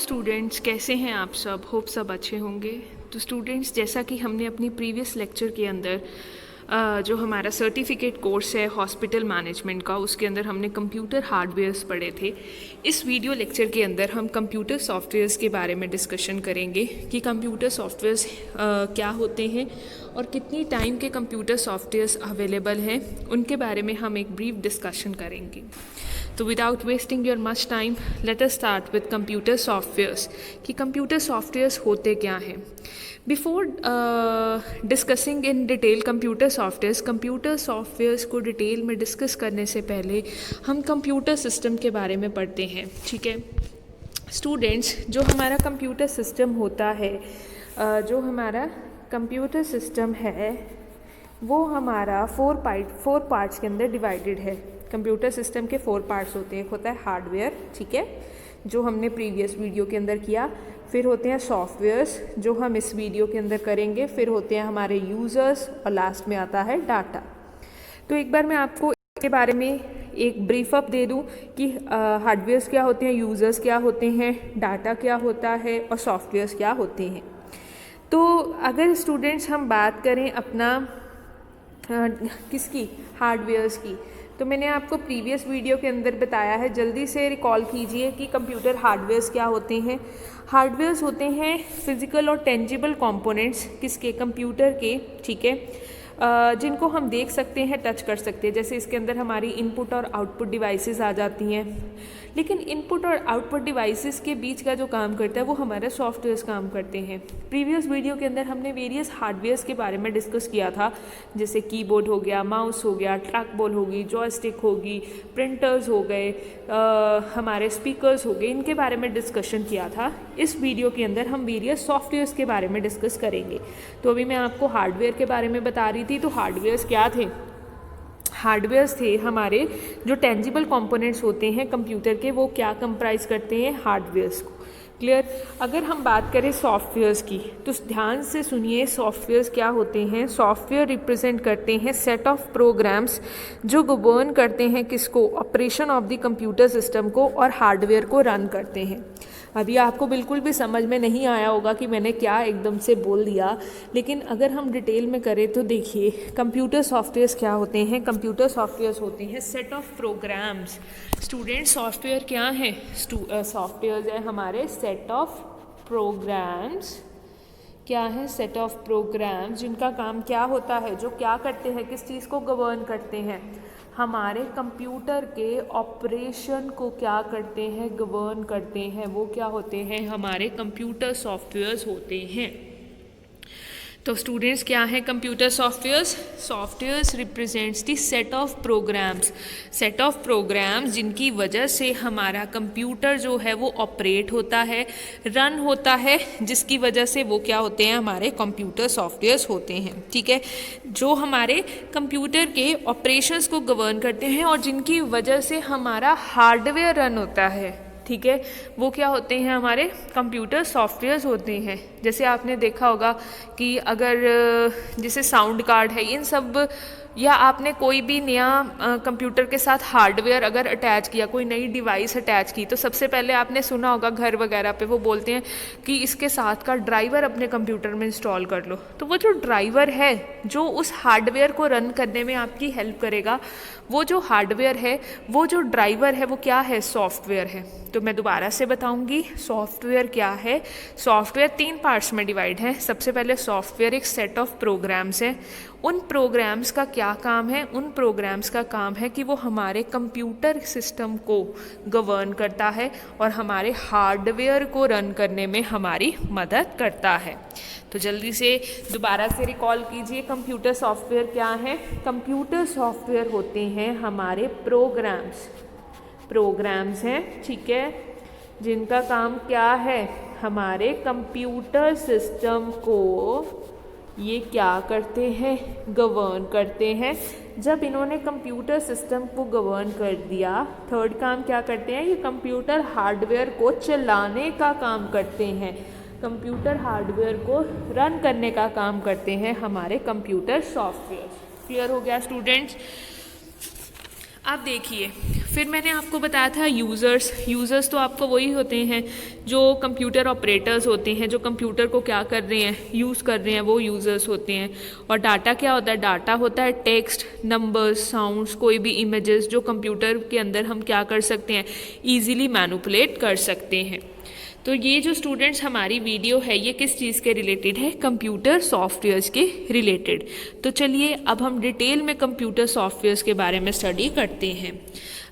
Students, कैसे हैं आप सब? होप सब अच्छे होंगे। तो स्टूडेंट्स, जैसा कि हमने अपनी प्रीवियस लेक्चर के अंदर जो हमारा सर्टिफिकेट कोर्स है हॉस्पिटल मैनेजमेंट का, उसके अंदर हमने कंप्यूटर हार्डवेयर्स पढ़े थे। इस वीडियो लेक्चर के अंदर हम कंप्यूटर सॉफ्टवेयर्स के बारे में डिस्कशन करेंगे कि कंप्यूटर सॉफ्टवेयर्स क्या होते हैं और कितनी टाइम के कंप्यूटर सॉफ्टवेयर्स अवेलेबल हैं, उनके बारे में हम एक ब्रीफ डिस्कशन करेंगे। तो without wasting your much time, let us start with computer softwares कि कंप्यूटर सॉफ्टवेयर्स होते क्या हैं। Before discussing in detail computer softwares को डिटेल में डिस्कस करने से पहले हम कंप्यूटर सिस्टम के बारे में पढ़ते हैं। ठीक है स्टूडेंट्स, जो हमारा कंप्यूटर सिस्टम होता है, जो हमारा कंप्यूटर सिस्टम है वो हमारा फोर पार्ट्स के अंदर डिवाइडेड है। कंप्यूटर सिस्टम के 4 पार्ट्स होते हैं। एक होता है हार्डवेयर, ठीक है, जो हमने प्रीवियस वीडियो के अंदर किया। फिर होते हैं सॉफ्टवेयर्स, जो हम इस वीडियो के अंदर करेंगे। फिर होते हैं हमारे यूज़र्स और लास्ट में आता है डाटा। तो एक बार मैं आपको इसके बारे में एक ब्रीफ अप दे दूं कि हार्डवेयर्स क्या होते हैं, यूज़र्स क्या होते हैं, डाटा क्या होता है और सॉफ्टवेयर्स क्या होते हैं। तो अगर स्टूडेंट्स हम बात करें अपना किसकी, हार्डवेयर्स की, तो मैंने आपको प्रीवियस वीडियो के अंदर बताया है। जल्दी से रिकॉल कीजिए कि कंप्यूटर हार्डवेयर्स क्या होते हैं। हार्डवेयर्स होते हैं फिजिकल और टेंजिबल कंपोनेंट्स किसके, कंप्यूटर के, ठीक है, जिनको हम देख सकते हैं, टच कर सकते हैं। जैसे इसके अंदर हमारी इनपुट और आउटपुट डिवाइसेस आ जाती हैं। लेकिन इनपुट और आउटपुट डिवाइसेस के बीच का जो काम करता है वो हमारे सॉफ्टवेयर्स काम करते हैं। प्रीवियस वीडियो के अंदर हमने वेरियस हार्डवेयर्स के बारे में डिस्कस किया था, जैसे कीबोर्ड हो गया, माउस हो गया, ट्रैक बॉल होगी, जॉयस्टिक होगी, प्रिंटर्स हो गए, हमारे स्पीकर्स हो गए, इनके बारे में डिस्कशन किया था। इस वीडियो के अंदर हम वेरियस सॉफ्टवेयर्स के बारे में डिस्कस करेंगे। तो अभी मैं आपको हार्डवेयर के बारे में बता रही थी। तो हार्डवेयर्स क्या थे? हार्डवेयर्स थे हमारे जो टेंजिबल कंपोनेंट्स होते हैं कंप्यूटर के, वो क्या कंप्राइज करते हैं, हार्डवेयर्स को। क्लियर। अगर हम बात करें सॉफ्टवेयर्स की, तो ध्यान से सुनिए सॉफ्टवेयर्स क्या होते हैं। सॉफ्टवेयर रिप्रेजेंट करते हैं सेट ऑफ प्रोग्राम्स जो गवर्न करते हैं किसको, operation of the computer system को, और हार्डवेयर को रन करते हैं। अभी आपको बिल्कुल भी समझ में नहीं आया होगा कि मैंने क्या एकदम से बोल दिया, लेकिन अगर हम डिटेल में करें तो देखिए कंप्यूटर सॉफ्टवेयर्स क्या होते हैं। कंप्यूटर सॉफ्टवेयर्स होते हैं set of programs. Student, software क्या है? सॉफ्टवेयर है हमारे सेट ऑफ प्रोग्राम्स। क्या है? सेट ऑफ प्रोग्राम्स, जिनका काम क्या होता है, जो क्या करते हैं, किस चीज़ को गवर्न करते हैं, हमारे कंप्यूटर के ऑपरेशन को क्या करते हैं, गवर्न करते हैं। वो क्या होते हैं? हमारे कंप्यूटर सॉफ्टवेयर्स होते हैं। तो स्टूडेंट्स, क्या है computer softwares? Softwares represents the set of programs जिनकी वजह से हमारा कंप्यूटर जो है वो ऑपरेट होता है, रन होता है, जिसकी वजह से वो क्या होते हैं, हमारे कंप्यूटर सॉफ्टवेयर्स होते हैं। ठीक है, जो हमारे कंप्यूटर के ऑपरेशंस को गवर्न करते हैं और जिनकी वजह से हमारा हार्डवेयर रन होता है, ठीक है, वो क्या होते हैं, हमारे कंप्यूटर सॉफ्टवेयर्स होते हैं। जैसे आपने देखा होगा कि अगर जैसे साउंड कार्ड है, इन सब, या आपने कोई भी नया कंप्यूटर के साथ हार्डवेयर अगर अटैच किया, कोई नई डिवाइस अटैच की, तो सबसे पहले आपने सुना होगा घर वगैरह पे वो बोलते हैं कि इसके साथ का ड्राइवर अपने कंप्यूटर में इंस्टॉल कर लो। तो वो जो ड्राइवर है जो उस हार्डवेयर को रन करने में आपकी हेल्प करेगा, वो जो हार्डवेयर है, वो जो ड्राइवर है, वो क्या है, सॉफ्टवेयर है। तो मैं दोबारा से बताऊंगी सॉफ्टवेयर क्या है। सॉफ्टवेयर 3 पार्ट्स में डिवाइड है। सबसे पहले सॉफ्टवेयर एक सेट ऑफ प्रोग्राम्स है। उन प्रोग्राम्स का क्या काम है? उन प्रोग्राम्स का काम है कि वो हमारे कंप्यूटर सिस्टम को गवर्न करता है और हमारे हार्डवेयर को रन करने में हमारी मदद करता है। तो जल्दी से दोबारा से रिकॉल कीजिए कंप्यूटर सॉफ्टवेयर क्या है। कंप्यूटर सॉफ्टवेयर होते हैं हमारे प्रोग्राम्स हैं, ठीक है, जिनका काम क्या है, हमारे कंप्यूटर सिस्टम को ये क्या करते हैं, गवर्न करते हैं। जब इन्होंने कंप्यूटर सिस्टम को गवर्न कर दिया, थर्ड काम क्या करते हैं, ये कंप्यूटर हार्डवेयर को चलाने का काम करते हैं, कंप्यूटर हार्डवेयर को रन करने का काम करते हैं हमारे कंप्यूटर सॉफ्टवेयर। क्लियर हो गया स्टूडेंट्स? अब देखिए फिर मैंने आपको बताया था यूज़र्स तो आपको वही होते हैं जो कंप्यूटर ऑपरेटर्स होते हैं, जो कंप्यूटर को क्या कर रहे हैं, यूज़ कर रहे हैं, वो यूज़र्स होते हैं। और डाटा क्या होता है, डाटा होता है टेक्स्ट, नंबर्स, साउंड्स, कोई भी इमेजेस जो कंप्यूटर के अंदर हम क्या कर सकते हैं, ईजिली मैनिपुलेट कर सकते हैं। तो ये जो स्टूडेंट्स हमारी वीडियो है ये किस चीज़ के रिलेटेड है, कंप्यूटर सॉफ्टवेयर्स के रिलेटेड। तो चलिए अब हम डिटेल में कंप्यूटर सॉफ्टवेयर्स के बारे में स्टडी करते हैं।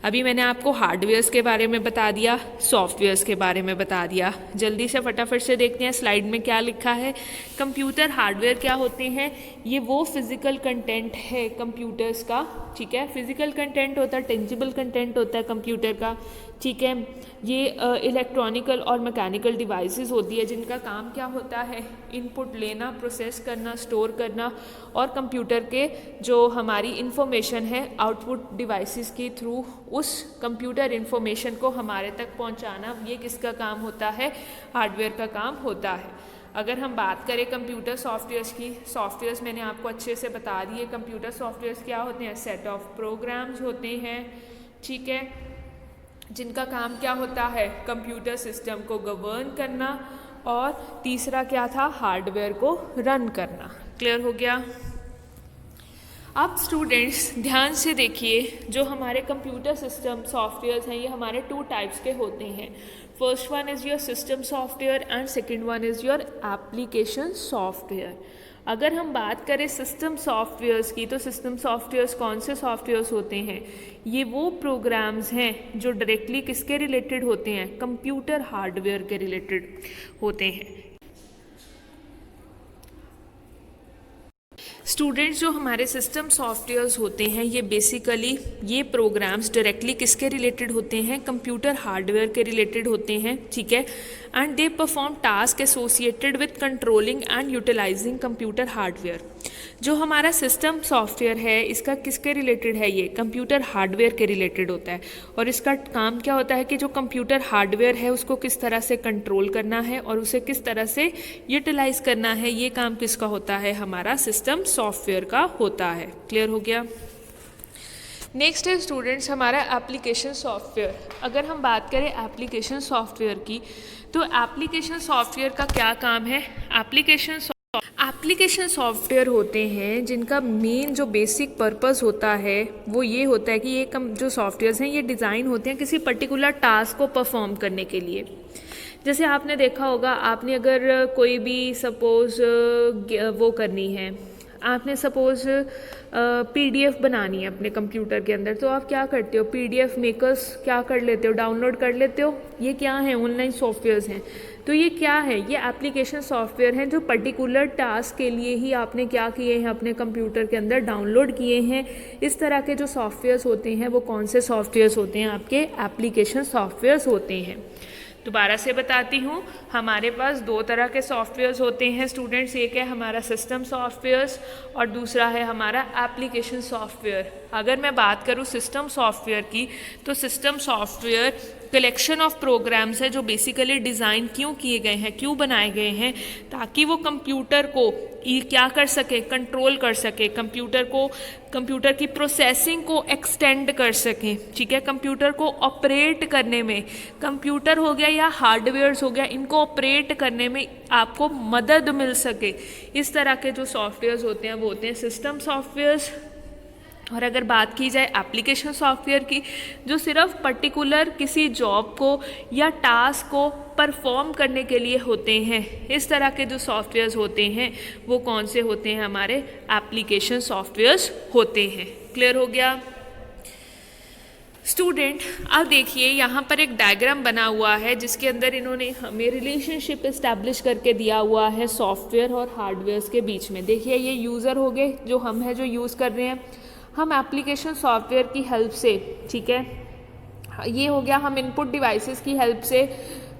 अभी मैंने आपको हार्डवेयर्स के बारे में बता दिया, सॉफ्टवेयर्स के बारे में बता दिया। जल्दी से फटाफट से देखते हैं स्लाइड में क्या लिखा है। कंप्यूटर हार्डवेयर क्या होते हैं, ये वो फिज़िकल कंटेंट है कंप्यूटर्स का, ठीक है। फिज़िकल कंटेंट होता है, टेंजिबल कंटेंट होता है कंप्यूटर का, ठीक है। ये इलेक्ट्रॉनिकल और मैकेनिकल डिवाइसेस होती है जिनका काम क्या होता है, इनपुट लेना, प्रोसेस करना, स्टोर करना और कंप्यूटर के जो हमारी इंफॉर्मेशन है आउटपुट डिवाइसेस के थ्रू उस कंप्यूटर इंफॉर्मेशन को हमारे तक पहुंचाना, ये किसका काम होता है, हार्डवेयर का काम होता है। अगर हम बात करें कंप्यूटर सॉफ्टवेयर्स की, सॉफ्टवेयर्स मैंने आपको अच्छे से बता दिए। कंप्यूटर सॉफ्टवेयर्स क्या होते हैं, सेट ऑफ प्रोग्राम्स होते हैं, ठीक है, जिनका काम क्या होता है, कंप्यूटर सिस्टम को गवर्न करना और तीसरा क्या था, हार्डवेयर को रन करना। क्लियर हो गया। अब स्टूडेंट्स ध्यान से देखिए, जो हमारे कंप्यूटर सिस्टम सॉफ्टवेयर्स हैं ये हमारे 2 टाइप्स के होते हैं। First one is your system software and second one is your application software. अगर हम बात करें सिस्टम सॉफ्टवेयर्स की, तो सिस्टम सॉफ्टवेयर्स कौन से सॉफ्टवेयर्स होते हैं, ये वो प्रोग्राम्स हैं जो डायरेक्टली किसके रिलेटेड होते हैं, कंप्यूटर हार्डवेयर के रिलेटेड होते हैं। स्टूडेंट्स जो हमारे सिस्टम सॉफ्टवेयर्स होते हैं ये बेसिकली ये प्रोग्राम्स डायरेक्टली किसके रिलेटेड होते हैं, कंप्यूटर हार्डवेयर के रिलेटेड होते हैं, ठीक है। And they perform task associated with controlling and utilising computer hardware. जो हमारा सिस्टम सॉफ्टवेयर है इसका किसके रिलेटेड है, ये कंप्यूटर हार्डवेयर के रिलेटेड होता है। और इसका काम क्या होता है कि जो कंप्यूटर हार्डवेयर है उसको किस तरह से कंट्रोल करना है और उसे किस तरह से यूटिलाइज करना है, ये काम किसका होता है, हमारा सिस्टम सॉफ्टवेयर का होता है। क्लियर हो गया। नेक्स्ट है स्टूडेंट्स हमारा एप्लीकेशन सॉफ्टवेयर। अगर हम बात करें एप्लीकेशन सॉफ्टवेयर की, तो एप्लीकेशन सॉफ्टवेयर का क्या काम है, एप्लीकेशन सॉफ्टवेयर होते हैं जिनका मेन जो बेसिक पर्पस होता है वो ये होता है कि ये जो सॉफ्टवेयर्स हैं ये डिज़ाइन होते हैं किसी पर्टिकुलर टास्क को परफॉर्म करने के लिए। जैसे आपने देखा होगा, आपने अगर कोई भी सपोज़ वो करनी है, आपने सपोज़ PDF बनानी है अपने कंप्यूटर के अंदर, तो आप क्या करते हो, PDF मेकर्स क्या कर लेते हो, डाउनलोड कर लेते हो। ये क्या है, ऑनलाइन सॉफ्टवेयर्स हैं। तो ये क्या है, ये एप्लीकेशन सॉफ्टवेयर हैं जो पर्टिकुलर टास्क के लिए ही आपने क्या किए हैं, अपने कंप्यूटर के अंदर डाउनलोड किए हैं। इस तरह के जो सॉफ्टवेयर्स होते हैं वो कौन से सॉफ्टवेयर्स होते हैं, आपके एप्लीकेशन सॉफ्टवेयर्स होते हैं। दोबारा से बताती हूँ, हमारे पास 2 तरह के सॉफ्टवेयर्स होते हैं स्टूडेंट्स, एक है हमारा सिस्टम सॉफ्टवेयर्स और दूसरा है हमारा एप्लीकेशन सॉफ्टवेयर। अगर मैं बात करूँ सिस्टम सॉफ्टवेयर की, तो system software collection of programs है जो बेसिकली डिज़ाइन क्यों किए गए हैं, क्यों बनाए गए हैं, ताकि वो कंप्यूटर को क्या कर सके, कंट्रोल कर सके, कंप्यूटर की प्रोसेसिंग को एक्सटेंड कर सकें, ठीक है। कंप्यूटर को ऑपरेट करने में, कंप्यूटर हो गया या हार्डवेयर्स हो गया, इनको ऑपरेट करने में आपको मदद मिल सके। इस तरह के जो सॉफ्टवेयर्स होते हैं वो होते हैं सिस्टम सॉफ्टवेयर्स। और अगर बात की जाए एप्लीकेशन सॉफ्टवेयर की, जो सिर्फ पर्टिकुलर किसी जॉब को या टास्क को परफॉर्म करने के लिए होते हैं, इस तरह के जो सॉफ्टवेयर्स होते हैं वो कौन से होते हैं, हमारे एप्लीकेशन सॉफ्टवेयर्स होते हैं। क्लियर हो गया स्टूडेंट। अब देखिए यहाँ पर एक डायग्राम बना हुआ है जिसके अंदर इन्होंने हमें रिलेशनशिप इस्टेब्लिश करके दिया हुआ है सॉफ्टवेयर और हार्डवेयर्स के बीच में। देखिए ये यूज़र हो गए, जो हम हैं जो यूज़ कर रहे हैं, हम एप्लीकेशन सॉफ्टवेयर की हेल्प से, ठीक है, ये हो गया, हम इनपुट डिवाइसेस की हेल्प से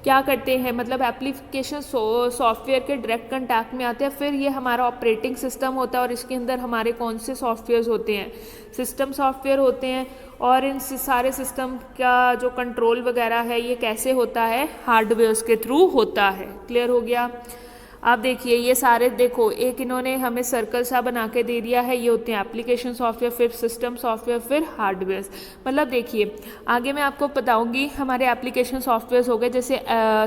क्या करते हैं, मतलब एप्लीकेशन सॉफ्टवेयर के डायरेक्ट कंटैक्ट में आते हैं। फिर ये हमारा ऑपरेटिंग सिस्टम होता है और इसके अंदर हमारे कौन से सॉफ्टवेयर्स होते हैं, सिस्टम सॉफ्टवेयर होते हैं। और इन सारे सिस्टम का जो कंट्रोल वगैरह है ये कैसे होता है, हार्डवेयर्स के थ्रू होता है। क्लियर हो गया। आप देखिए ये सारे, देखो एक इन्होंने हमें सर्कल सा बना के दे दिया है, ये होते हैं एप्लीकेशन सॉफ्टवेयर, फिर सिस्टम सॉफ्टवेयर, फिर हार्डवेयर। मतलब देखिए आगे मैं आपको बताऊंगी हमारे एप्लीकेशन सॉफ्टवेयर हो गए, जैसे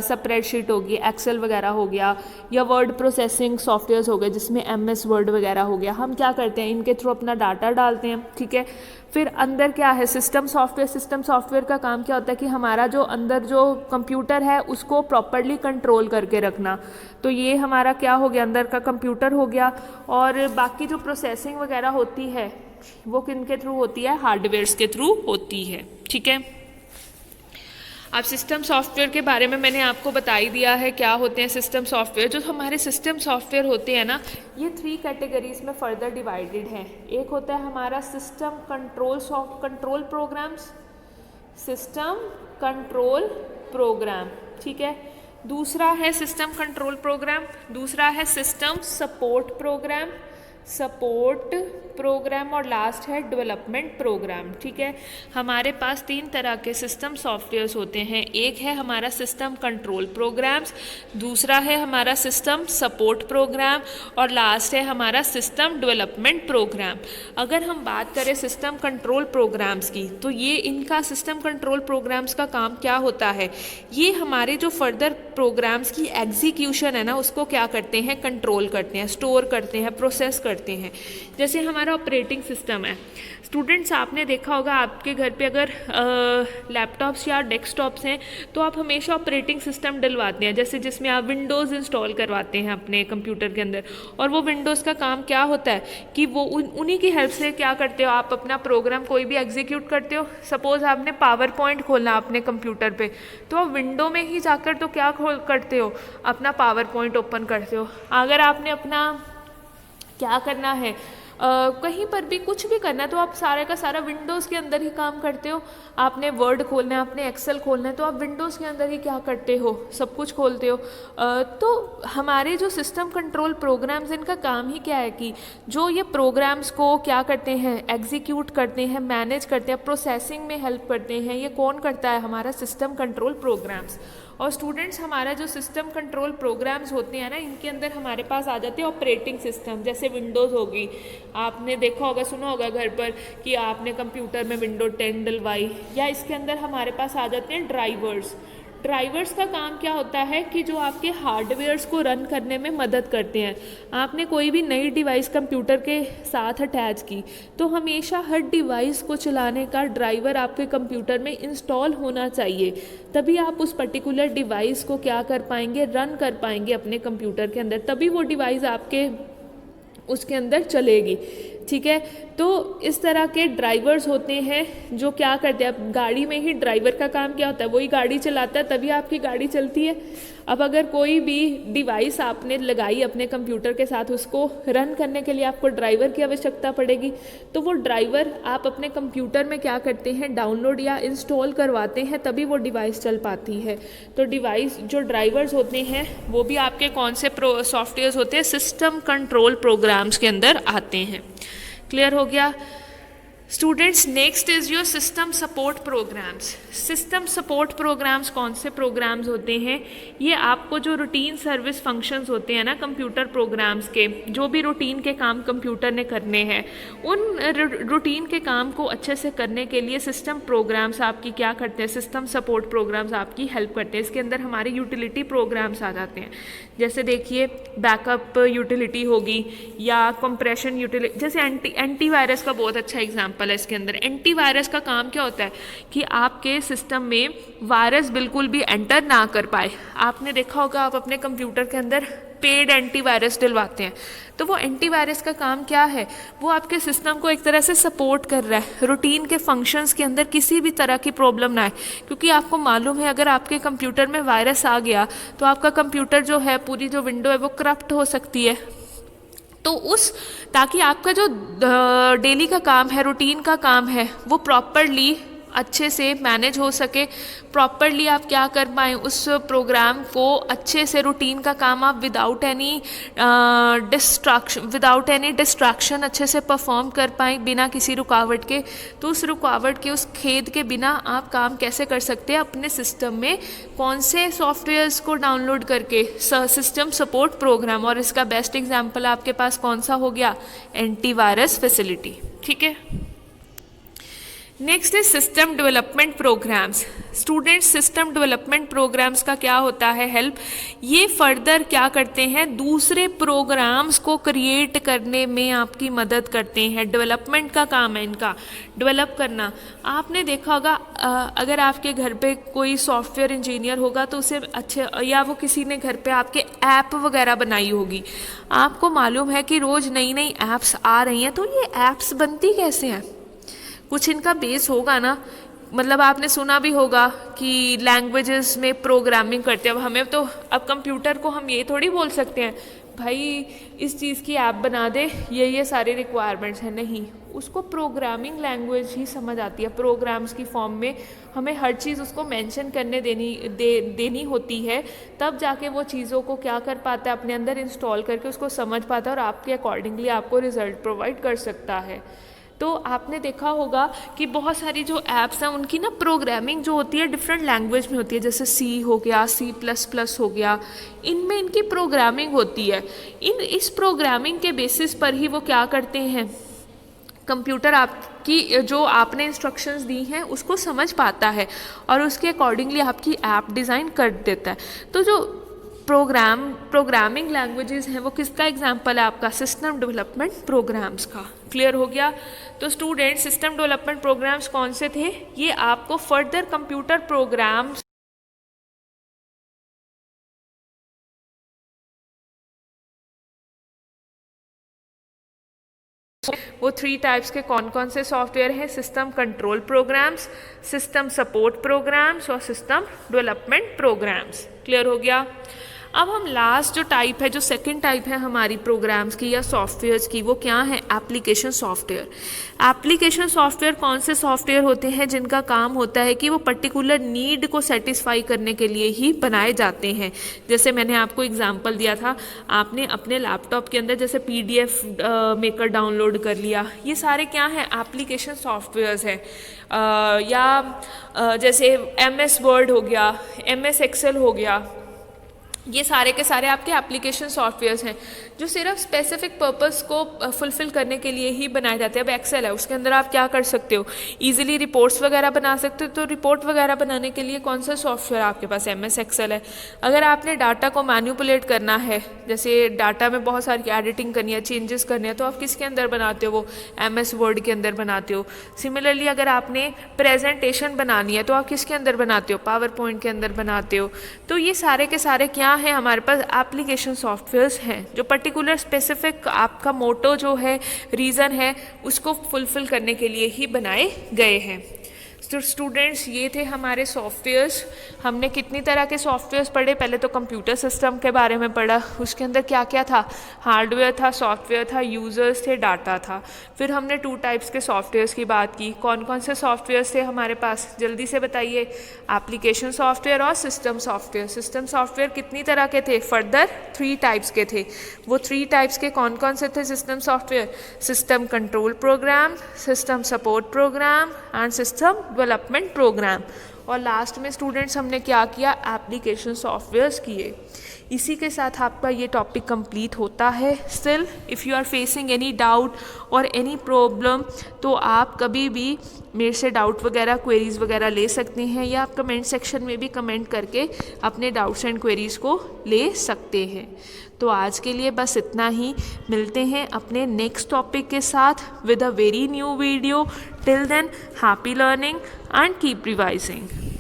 स्प्रेडशीट होगी, एक्सेल वगैरह हो गया, या वर्ड प्रोसेसिंग सॉफ्टवेयर हो गए जिसमें MS वर्ड वगैरह हो गया। हम क्या करते हैं, इनके थ्रू अपना डाटा डालते हैं, ठीक है। फिर अंदर क्या है, सिस्टम सॉफ्टवेयर। सिस्टम सॉफ्टवेयर का काम क्या होता है कि हमारा जो अंदर जो कंप्यूटर है उसको प्रॉपरली कंट्रोल करके रखना। तो ये हमारा क्या हो गया, अंदर का कंप्यूटर हो गया। और बाकी जो प्रोसेसिंग वगैरह होती है वो किन के थ्रू होती है, हार्डवेयर्स के थ्रू होती है, ठीक है। अब सिस्टम सॉफ्टवेयर के बारे में मैंने आपको बता ही दिया है क्या होते हैं सिस्टम सॉफ्टवेयर। जो हमारे सिस्टम सॉफ्टवेयर होते हैं ना, ये 3 कैटेगरीज में फर्दर डिवाइडेड हैं। एक होता है हमारा system control programs, system control program, ठीक है। दूसरा है सिस्टम कंट्रोल प्रोग्राम, दूसरा है सिस्टम सपोर्ट प्रोग्राम और लास्ट है डेवलपमेंट प्रोग्राम, ठीक है। हमारे पास 3 तरह के सिस्टम सॉफ्टवेयर्स होते हैं। एक है हमारा सिस्टम कंट्रोल प्रोग्राम्स, दूसरा है हमारा सिस्टम सपोर्ट प्रोग्राम और लास्ट है हमारा सिस्टम डेवलपमेंट प्रोग्राम। अगर हम बात करें सिस्टम कंट्रोल प्रोग्राम्स की, तो ये इनका सिस्टम कंट्रोल प्रोग्राम्स का काम क्या होता है, ये हमारे जो फर्दर प्रोग्राम्स की एग्जीक्यूशन है ना उसको क्या करते हैं, कंट्रोल करते हैं, स्टोर करते हैं, प्रोसेस करते हैं। जैसे हमारा ऑपरेटिंग सिस्टम है, स्टूडेंट्स आपने देखा होगा आपके घर पे अगर लैपटॉप्स या डेस्कटॉप्स हैं तो आप हमेशा ऑपरेटिंग सिस्टम डलवाते हैं, जैसे जिसमें आप विंडोज़ इंस्टॉल करवाते हैं अपने कंप्यूटर के अंदर। और वो विंडोज़ का काम क्या होता है कि वो उन्हीं की हेल्प से क्या करते हो, आप अपना प्रोग्राम कोई भी एग्जीक्यूट करते हो। सपोज़ आपने पावर पॉइंट खोलना अपने कंप्यूटर पर, तो आप विंडो में ही जाकर तो क्या करते हो, अपना पावर पॉइंट ओपन करते हो। अगर आपने अपना क्या करना है, कहीं पर भी कुछ भी करना है तो आप सारे का सारा विंडोज़ के अंदर ही काम करते हो। आपने वर्ड खोलना है, आपने एक्सेल खोलना है, तो आप विंडोज़ के अंदर ही क्या करते हो, सब कुछ खोलते हो। तो हमारे जो सिस्टम कंट्रोल प्रोग्राम्स, इनका काम ही क्या है कि जो ये प्रोग्राम्स को क्या करते हैं, एग्जीक्यूट करते हैं, मैनेज करते हैं, प्रोसेसिंग में हेल्प करते हैं। ये कौन करता है, हमारा सिस्टम कंट्रोल प्रोग्राम्स। और स्टूडेंट्स हमारा जो सिस्टम कंट्रोल प्रोग्राम्स होते हैं ना, इनके अंदर हमारे पास आ जाते हैं ऑपरेटिंग सिस्टम। जैसे विंडोज़ होगी, आपने देखा होगा, सुना होगा घर पर कि आपने कंप्यूटर में विंडो 10 डलवाई, या इसके अंदर हमारे पास आ जाते हैं ड्राइवर्स। ड्राइवर्स का काम क्या होता है कि जो आपके हार्डवेयर्स को रन करने में मदद करते हैं। आपने कोई भी नई डिवाइस कंप्यूटर के साथ अटैच की, तो हमेशा हर डिवाइस को चलाने का ड्राइवर आपके कंप्यूटर में इंस्टॉल होना चाहिए, तभी आप उस पर्टिकुलर डिवाइस को क्या कर पाएंगे, रन कर पाएंगे अपने कंप्यूटर के अंदर, तभी वो डिवाइस आपके उसके अंदर चलेगी, ठीक है। तो इस तरह के ड्राइवर्स होते हैं जो क्या करते हैं, अब गाड़ी में ही ड्राइवर का काम क्या होता है, वही गाड़ी चलाता है तभी आपकी गाड़ी चलती है। अब अगर कोई भी डिवाइस आपने लगाई अपने कंप्यूटर के साथ, उसको रन करने के लिए आपको ड्राइवर की आवश्यकता पड़ेगी, तो वो ड्राइवर आप अपने कंप्यूटर में क्या करते हैं, डाउनलोड या इंस्टॉल करवाते हैं, तभी वो डिवाइस चल पाती है। तो डिवाइस जो ड्राइवर्स होते हैं वो भी आपके कौन से सॉफ्टवेयर होते हैं, सिस्टम कंट्रोल प्रोग्राम्स के अंदर आते हैं। क्लियर हो गया students. Next is your system support programs. System support programs कौन से प्रोग्राम्स होते हैं, ये आपको जो रूटीन सर्विस फंक्शंस होते हैं ना कंप्यूटर प्रोग्राम्स के, जो भी रूटीन के काम कंप्यूटर ने करने हैं, उन रूटीन के काम को अच्छे से करने के लिए सिस्टम प्रोग्राम्स आपकी क्या करते हैं, सिस्टम सपोर्ट प्रोग्राम्स आपकी हेल्प करते हैं। इसके अंदर हमारे यूटिलिटी प्रोग्राम्स आ जाते हैं, जैसे देखिए बैकअप यूटिलिटी होगी या कंप्रेशन यूटिलिटी। जैसे एंटीवायरस का बहुत अच्छा एग्जाम्पल है। इसके अंदर एंटीवायरस का काम क्या होता है कि आपके सिस्टम में वायरस बिल्कुल भी एंटर ना कर पाए। आपने देखा होगा आप अपने कंप्यूटर के अंदर पेड एंटीवायरस डलवाते हैं, तो वो एंटीवायरस का काम क्या है, वो आपके सिस्टम को एक तरह से सपोर्ट कर रहा है, रूटीन के फंक्शंस के अंदर किसी भी तरह की प्रॉब्लम ना आए। क्योंकि आपको मालूम है अगर आपके कंप्यूटर में वायरस आ गया तो आपका कंप्यूटर जो है, पूरी जो विंडो है वो करप्ट हो सकती है। तो ताकि आपका जो डेली का काम है, रूटीन का काम है, वो प्रॉपरली अच्छे से मैनेज हो सके, प्रॉपरली आप क्या कर पाएँ उस प्रोग्राम को अच्छे से, रूटीन का काम आप विदाउट एनी डिस्ट्रैक्शन अच्छे से परफॉर्म कर पाएँ बिना किसी रुकावट के। तो उस रुकावट के, उस खेद के बिना आप काम कैसे कर सकते हैं अपने सिस्टम में, कौन से सॉफ्टवेयर्स को डाउनलोड करके, सिस्टम सपोर्ट प्रोग्राम। और इसका बेस्ट एग्जांपल आपके पास कौन सा हो गया, एंटीवायरस फैसिलिटी। ठीक है, नेक्स्ट है system development programs. Students, system development programs का क्या होता है हेल्प, ये फर्दर क्या करते हैं, दूसरे प्रोग्राम्स को क्रिएट करने में आपकी मदद करते हैं। डेवलपमेंट का काम है इनका, डेवलप करना। आपने देखा होगा अगर आपके घर पे कोई सॉफ्टवेयर इंजीनियर होगा तो उसे अच्छे, या वो किसी ने घर पे आपके ऐप वगैरह बनाई होगी, आपको मालूम है कि रोज़ नई नई ऐप्स आ रही हैं, तो ये ऐप्स बनती कैसे हैं, कुछ इनका बेस होगा ना। मतलब आपने सुना भी होगा कि लैंग्वेजेस में प्रोग्रामिंग करते हैं। अब हमें तो, अब कंप्यूटर को हम ये थोड़ी बोल सकते हैं भाई इस चीज़ की ऐप बना दे, ये सारे रिक्वायरमेंट्स हैं, नहीं, उसको प्रोग्रामिंग लैंग्वेज ही समझ आती है। प्रोग्राम्स की फॉर्म में हमें हर चीज़ उसको मेंशन करने देनी होती है, तब जाके वो चीज़ों को क्या कर पाता है, अपने अंदर इंस्टॉल करके उसको समझ पाता है और आपके अकॉर्डिंगली आपको रिजल्ट प्रोवाइड कर सकता है। तो आपने देखा होगा कि बहुत सारी जो ऐप्स हैं उनकी ना प्रोग्रामिंग जो होती है डिफरेंट लैंग्वेज में होती है, जैसे सी हो गया, C++ हो गया, इनमें इनकी प्रोग्रामिंग होती है। इस प्रोग्रामिंग के बेसिस पर ही वो क्या करते हैं, कंप्यूटर आपकी जो आपने इंस्ट्रक्शंस दी हैं उसको समझ पाता है और उसके अकॉर्डिंगली आपकी ऐप डिज़ाइन कर देता है। तो जो प्रोग्रामिंग लैंग्वेजेस हैं वो किसका एग्जांपल है, आपका सिस्टम डेवलपमेंट प्रोग्राम्स का। क्लियर हो गया। तो स्टूडेंट, सिस्टम डेवलपमेंट प्रोग्राम्स कौन से थे, ये आपको फर्दर कंप्यूटर प्रोग्राम्स वो 3 टाइप्स के कौन कौन से सॉफ्टवेयर हैं, system control programs, system support programs और सिस्टम डेवलपमेंट प्रोग्राम्स। क्लियर हो गया। अब हम लास्ट जो टाइप है, जो सेकंड टाइप है हमारी प्रोग्राम्स की या सॉफ्टवेयर्स की, वो क्या है, एप्लीकेशन सॉफ्टवेयर। एप्लीकेशन सॉफ्टवेयर कौन से सॉफ्टवेयर होते हैं जिनका काम होता है कि वो पर्टिकुलर नीड को सेटिस्फाई करने के लिए ही बनाए जाते हैं। जैसे मैंने आपको एग्जांपल दिया था, आपने अपने लैपटॉप के अंदर जैसे PDF मेकर डाउनलोड कर लिया, ये सारे क्या हैं, एप्लीकेशन सॉफ्टवेयर्स हैं। या जैसे MS वर्ड हो गया, MS एक्सेल हो गया, ये सारे के सारे आपके एप्लीकेशन सॉफ्टवेयर्स हैं जो सिर्फ स्पेसिफिक पर्पस को फुलफ़िल करने के लिए ही बनाए जाते हैं। अब एक्सेल है, उसके अंदर आप क्या कर सकते हो, इजीली रिपोर्ट्स वगैरह बना सकते हो। तो रिपोर्ट वगैरह बनाने के लिए कौन सा सॉफ्टवेयर आपके पास, MS एक्सेल है। अगर आपने डाटा को मैनिपुलेट करना है, जैसे डाटा में बहुत सारी एडिटिंग करनी है, चेंजेस करने हैं, तो आप किसके अंदर बनाते हो, वो MS वर्ड के अंदर बनाते हो। सिमिलरली अगर आपने प्रेजेंटेशन बनानी है तो आप किसके अंदर बनाते हो, पावर पॉइंट के अंदर बनाते हो। तो ये सारे के सारे क्या है, हमारे पास एप्लीकेशन सॉफ्टवेयर्स हैं जो पर्टिकुलर स्पेसिफिक आपका मोटो जो है, रीज़न है, उसको फुलफ़िल करने के लिए ही बनाए गए हैं। तो स्टूडेंट्स, ये थे हमारे सॉफ्टवेयर्स। हमने कितनी तरह के सॉफ्टवेयर्स पढ़े, पहले तो कंप्यूटर सिस्टम के बारे में पढ़ा, उसके अंदर क्या क्या था, हार्डवेयर था, सॉफ्टवेयर था, यूज़र्स थे, डाटा था। फिर हमने 2 टाइप्स के सॉफ्टवेयर्स की बात की। कौन कौन से सॉफ्टवेयर्स थे हमारे पास, जल्दी से बताइए, एप्लीकेशन सॉफ्टवेयर और सिस्टम सॉफ्टवेयर। सिस्टम सॉफ्टवेयर कितनी तरह के थे, फर्दर 3 टाइप्स के थे। वो 3 टाइप्स के कौन कौन से थे system software, system control program, system support program and system development program. और लास्ट में स्टूडेंट्स हमने क्या किया, एप्लीकेशन सॉफ्टवेयर्स किए। इसी के साथ आपका ये टॉपिक कंप्लीट होता है। Still if you are facing any doubt or any problem, तो आप कभी भी मेरे से डाउट वगैरह, क्वेरीज़ वगैरह ले सकते हैं, या आप कमेंट सेक्शन में भी कमेंट करके अपने डाउट्स एंड क्वेरीज़ को ले सकते हैं। तो आज के लिए बस इतना ही। मिलते हैं अपने नेक्स्ट टॉपिक के साथ with a very new video. Till then, happy learning and keep revising.